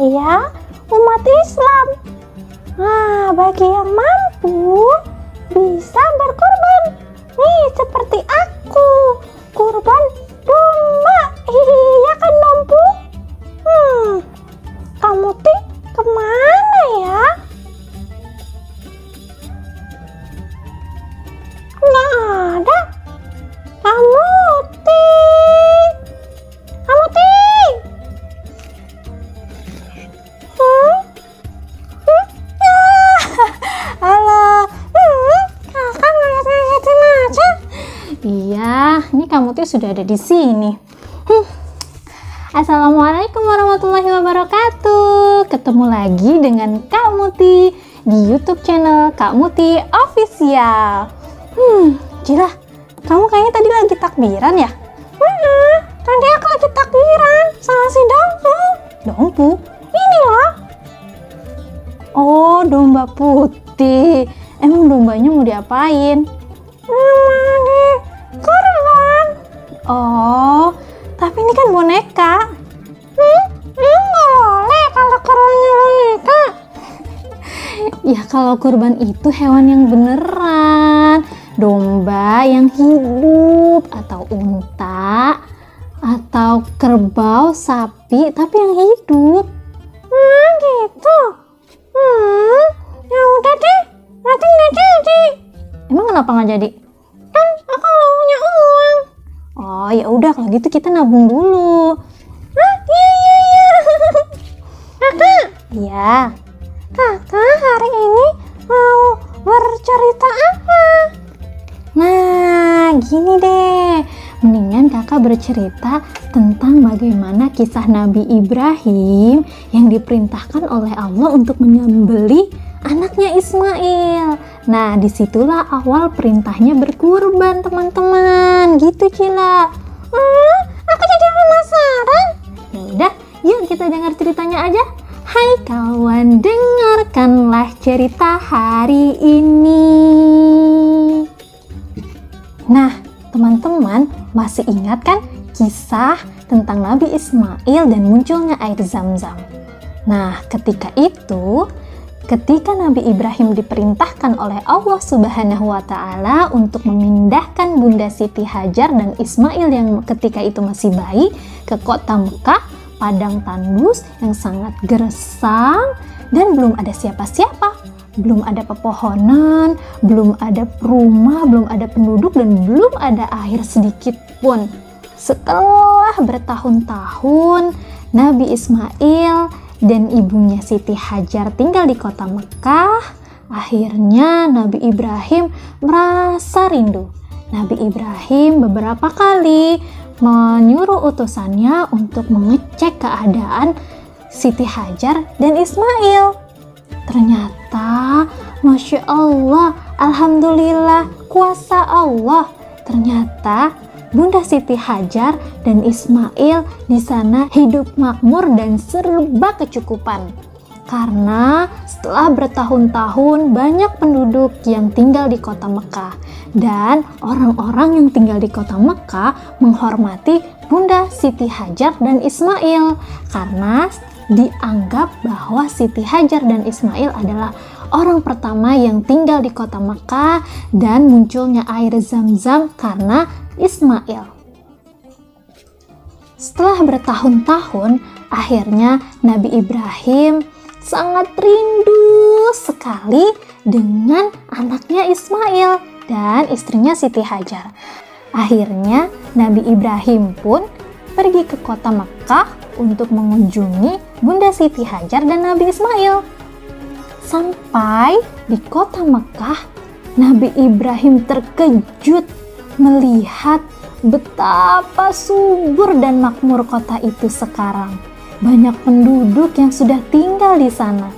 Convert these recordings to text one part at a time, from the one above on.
saya umat Islam. Nah, bagi yang mampu bisa berkurban. Nih, seperti aku, kurban domba. Iya kan, Nompu? Kamu Ti kemana ya? Nggak ada. Kamu Ti. Halo. Kakak ngeliatin aja. Iya, ini kamu tuh sudah ada di sini. Assalamualaikum warahmatullahi wabarakatuh. Ketemu lagi dengan Kak Muti di YouTube channel Kak Muti Official. Gila, kamu kayaknya tadi lagi takbiran ya? Tadi aku lagi takbiran sama si Dompu. Dompu? Ini loh. Oh, domba putih. Emang dombanya mau diapain? Mau dikurban. Oh, tapi ini kan boneka. Boleh kalau kurbannya boneka. Ya kalau kurban itu hewan yang beneran. Domba yang hidup, atau unta, atau kerbau, sapi, tapi yang hidup. Gitu. Ya udah deh, berarti nggak jadi. Emang kenapa nggak jadi? Kan aku nggak punya uang. Oh ya udah, kalau gitu kita nabung dulu. Iya. Kakak. Iya. Kakak hari ini mau bercerita apa? Nah, gini deh. Mendingan kakak bercerita tentang bagaimana kisah Nabi Ibrahim yang diperintahkan oleh Allah untuk menyembelih anaknya Ismail. Nah, disitulah awal perintahnya berkurban, teman-teman. Gitu, Cila. Aku jadi penasaran. Ya udah, yuk kita dengar ceritanya aja. Hai kawan, dengarkanlah cerita hari ini. Nah, teman-teman masih ingat kan kisah tentang Nabi Ismail dan munculnya air Zam-Zam? Nah, ketika Nabi Ibrahim diperintahkan oleh Allah Subhanahu wa Ta'ala untuk memindahkan Bunda Siti Hajar dan Ismail yang ketika itu masih bayi ke kota Mekah, padang tandus yang sangat gersang dan belum ada siapa-siapa. Belum ada pepohonan, belum ada rumah, belum ada penduduk, dan belum ada air sedikit pun. Setelah bertahun-tahun, Nabi Ismail dan ibunya Siti Hajar tinggal di kota Mekah. Akhirnya Nabi Ibrahim merasa rindu. Nabi Ibrahim beberapa kali menyuruh utusannya untuk mengecek keadaan Siti Hajar dan Ismail. Ternyata, Masya Allah, Alhamdulillah, kuasa Allah. Ternyata Bunda Siti Hajar dan Ismail di sana hidup makmur dan serba kecukupan. Karena setelah bertahun-tahun banyak penduduk yang tinggal di kota Mekah. Dan orang-orang yang tinggal di kota Mekah menghormati Bunda Siti Hajar dan Ismail. Karena dianggap bahwa Siti Hajar dan Ismail adalah orang pertama yang tinggal di kota Mekah dan munculnya air Zam-Zam karena Ismail. Setelah bertahun-tahun, akhirnya Nabi Ibrahim sangat rindu sekali dengan anaknya Ismail dan istrinya Siti Hajar. Akhirnya Nabi Ibrahim pun pergi ke kota Mekah untuk mengunjungi Bunda Siti Hajar dan Nabi Ismail. Sampai di kota Mekah, Nabi Ibrahim terkejut melihat betapa subur dan makmur kota itu sekarang. Banyak penduduk yang sudah tinggal di sana.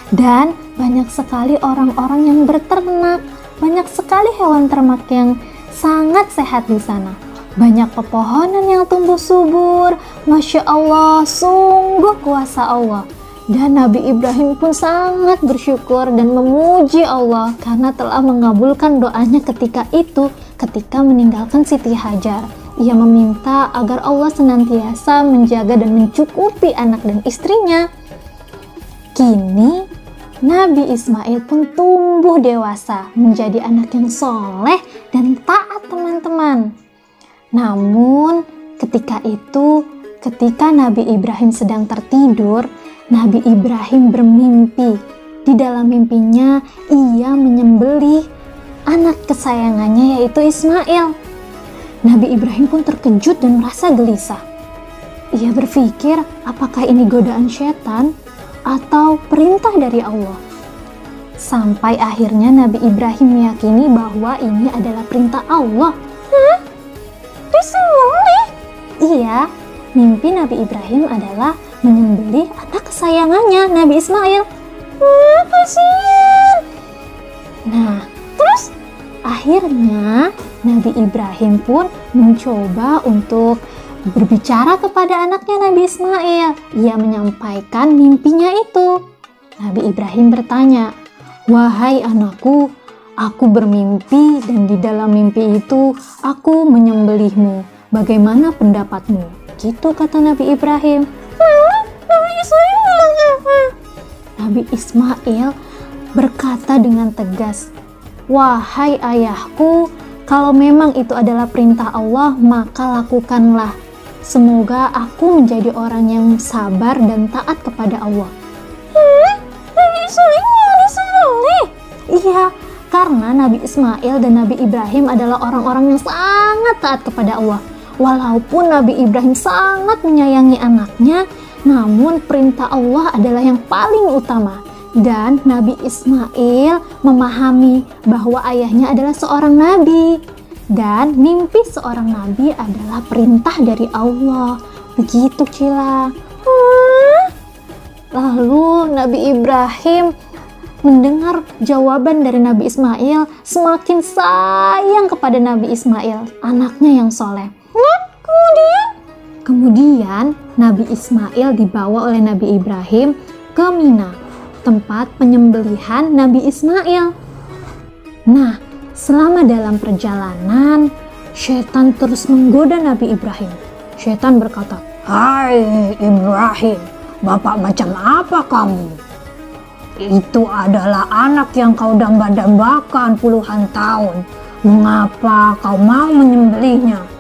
Dan banyak sekali orang-orang yang berternak. Banyak sekali hewan ternak yang sangat sehat di sana. Banyak pepohonan yang tumbuh subur. Masya Allah, sungguh kuasa Allah. Dan Nabi Ibrahim pun sangat bersyukur dan memuji Allah karena telah mengabulkan doanya ketika meninggalkan Siti Hajar. Ia meminta agar Allah senantiasa menjaga dan mencukupi anak dan istrinya. Kini Nabi Ismail pun tumbuh dewasa menjadi anak yang soleh dan taat, teman-teman. Namun ketika Nabi Ibrahim sedang tertidur, Nabi Ibrahim bermimpi. Di dalam mimpinya ia menyembelih anak kesayangannya, yaitu Ismail. Nabi Ibrahim pun terkejut dan merasa gelisah. Ia berpikir, apakah ini godaan setan atau perintah dari Allah? Sampai akhirnya Nabi Ibrahim meyakini bahwa ini adalah perintah Allah. Hah? Disembelih? Iya, mimpi Nabi Ibrahim adalah menyembelih anak kesayangannya, Nabi Ismail. Kasihan. Nah, terus akhirnya Nabi Ibrahim pun mencoba untuk berbicara kepada anaknya Nabi Ismail. Ia menyampaikan mimpinya itu. Nabi Ibrahim bertanya, "Wahai anakku, aku bermimpi dan di dalam mimpi itu aku menyembelihmu. Bagaimana pendapatmu?" Gitu kata Nabi Ibrahim. Lalu Nabi Ismail bilang apa? Nabi Ismail berkata dengan tegas, "Wahai ayahku, kalau memang itu adalah perintah Allah, maka lakukanlah. Semoga aku menjadi orang yang sabar dan taat kepada Allah." Nabi Ismail disembelih? Iya, karena Nabi Ismail dan Nabi Ibrahim adalah orang-orang yang sangat taat kepada Allah. Walaupun Nabi Ibrahim sangat menyayangi anaknya, namun perintah Allah adalah yang paling utama. Dan Nabi Ismail memahami bahwa ayahnya adalah seorang nabi. Dan mimpi seorang nabi adalah perintah dari Allah. Begitu, Cila. Lalu Nabi Ibrahim mendengar jawaban dari Nabi Ismail, semakin sayang kepada Nabi Ismail, anaknya yang soleh. Kemudian Nabi Ismail dibawa oleh Nabi Ibrahim ke Mina, tempat penyembelihan Nabi Ismail. Nah, selama dalam perjalanan, setan terus menggoda Nabi Ibrahim. Setan berkata, "Hai Ibrahim, bapak macam apa kamu? Itu adalah anak yang kau damba-dambakan puluhan tahun. Mengapa kau mau menyembelihnya?"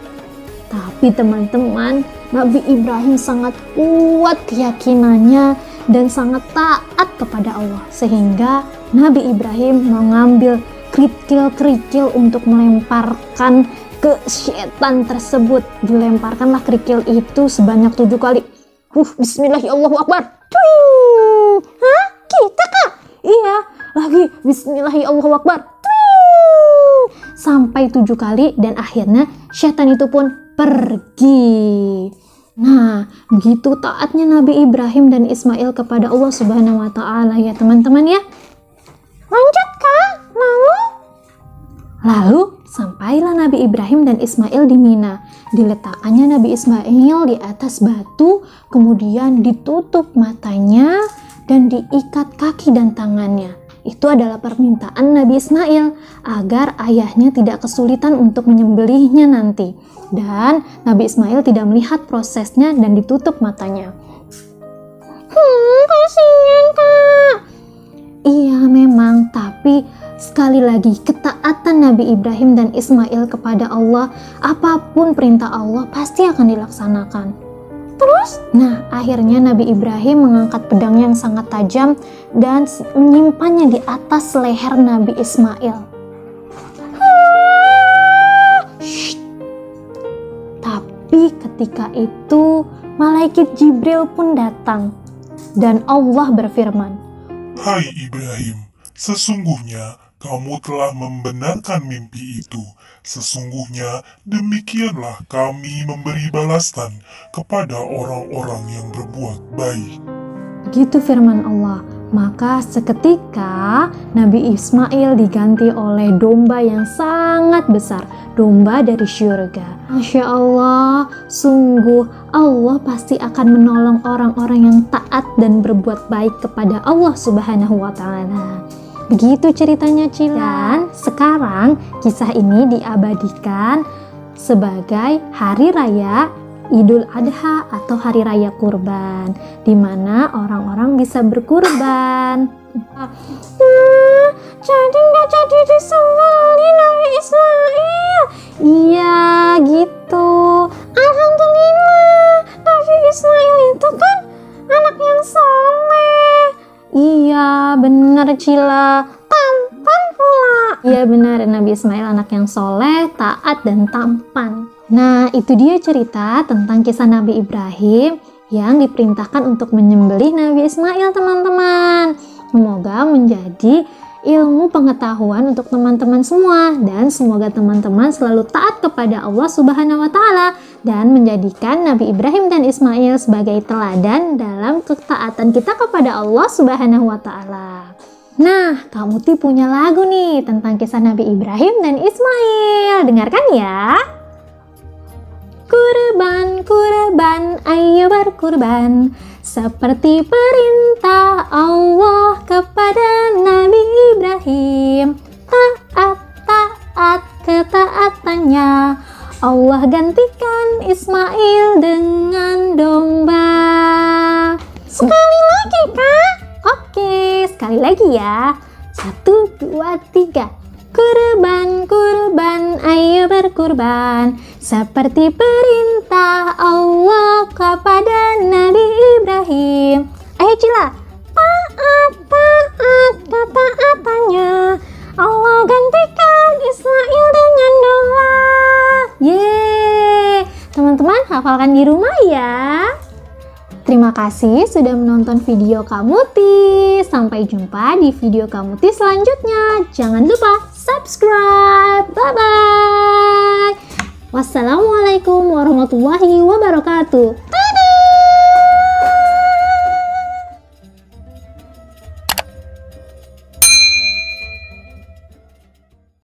Tapi teman-teman, Nabi Ibrahim sangat kuat keyakinannya dan sangat taat kepada Allah. Sehingga Nabi Ibrahim mengambil kerikil-kerikil untuk melemparkan ke setan tersebut. Dilemparkanlah kerikil itu sebanyak 7 kali. Bismillahirrahmanirrahim. Hah? Kita kak? Iya, lagi Bismillahirrahmanirrahim. Sampai 7 kali dan akhirnya setan itu pun pergi. Nah, begitu taatnya Nabi Ibrahim dan Ismail kepada Allah Subhanahu wa Ta'ala, ya teman-teman ya. Lanjut kak, lalu sampailah Nabi Ibrahim dan Ismail di Mina. Diletakkannya Nabi Ismail di atas batu, kemudian ditutup matanya dan diikat kaki dan tangannya. Itu adalah permintaan Nabi Ismail agar ayahnya tidak kesulitan untuk menyembelihnya nanti. Dan Nabi Ismail tidak melihat prosesnya dan ditutup matanya. Kasihan kak. Iya memang, tapi sekali lagi ketaatan Nabi Ibrahim dan Ismail kepada Allah, apapun perintah Allah pasti akan dilaksanakan. Terus, nah akhirnya Nabi Ibrahim mengangkat pedang yang sangat tajam dan menyimpannya di atas leher Nabi Ismail. Tapi ketika itu malaikat Jibril pun datang dan Allah berfirman, "Hai Ibrahim, sesungguhnya kamu telah membenarkan mimpi itu. Sesungguhnya demikianlah kami memberi balasan kepada orang-orang yang berbuat baik." Begitu firman Allah. Maka seketika Nabi Ismail diganti oleh domba yang sangat besar, domba dari syurga. Masya Allah, sungguh Allah pasti akan menolong orang-orang yang taat dan berbuat baik kepada Allah Subhanahu wa Ta'ala. Begitu ceritanya Cila. Dan sekarang kisah ini diabadikan sebagai hari raya Idul Adha atau Hari Raya Kurban, di mana orang-orang bisa berkurban. Jadi nggak jadi disembelih Nabi Ismail? Iya gitu. Alhamdulillah, Nabi Ismail itu kan anak yang soleh. Iya benar Cila, tampan pula. Iya benar, Nabi Ismail anak yang soleh, taat dan tampan. Nah, itu dia cerita tentang kisah Nabi Ibrahim yang diperintahkan untuk menyembelih Nabi Ismail, teman-teman. Semoga menjadi ilmu pengetahuan untuk teman-teman semua, dan semoga teman-teman selalu taat kepada Allah Subhanahu wa Ta'ala dan menjadikan Nabi Ibrahim dan Ismail sebagai teladan dalam ketaatan kita kepada Allah Subhanahu wa Ta'ala. Nah, kamu tuh punya lagu nih tentang kisah Nabi Ibrahim dan Ismail. Dengarkan ya. Kurban, kurban, ayo berkurban, seperti perintah Allah kepada Nabi Ibrahim. Taat, taat, ketaatannya Allah gantikan Ismail dengan domba. Sekali lagi, Kak. Oke, sekali lagi ya. 1, 2, 3. Kurban, kurban, ayo berkurban, seperti perintah Allah kepada Nabi Ibrahim. Ayo Cila. Taat, taat, ketaatannya Allah gantikan Ismail dengan doa. Yeay, teman-teman hafalkan di rumah ya. Terima kasih sudah menonton video Kamuti. Sampai jumpa di video Kamuti selanjutnya. Jangan lupa subscribe. Bye-bye. Wassalamualaikum warahmatullahi wabarakatuh.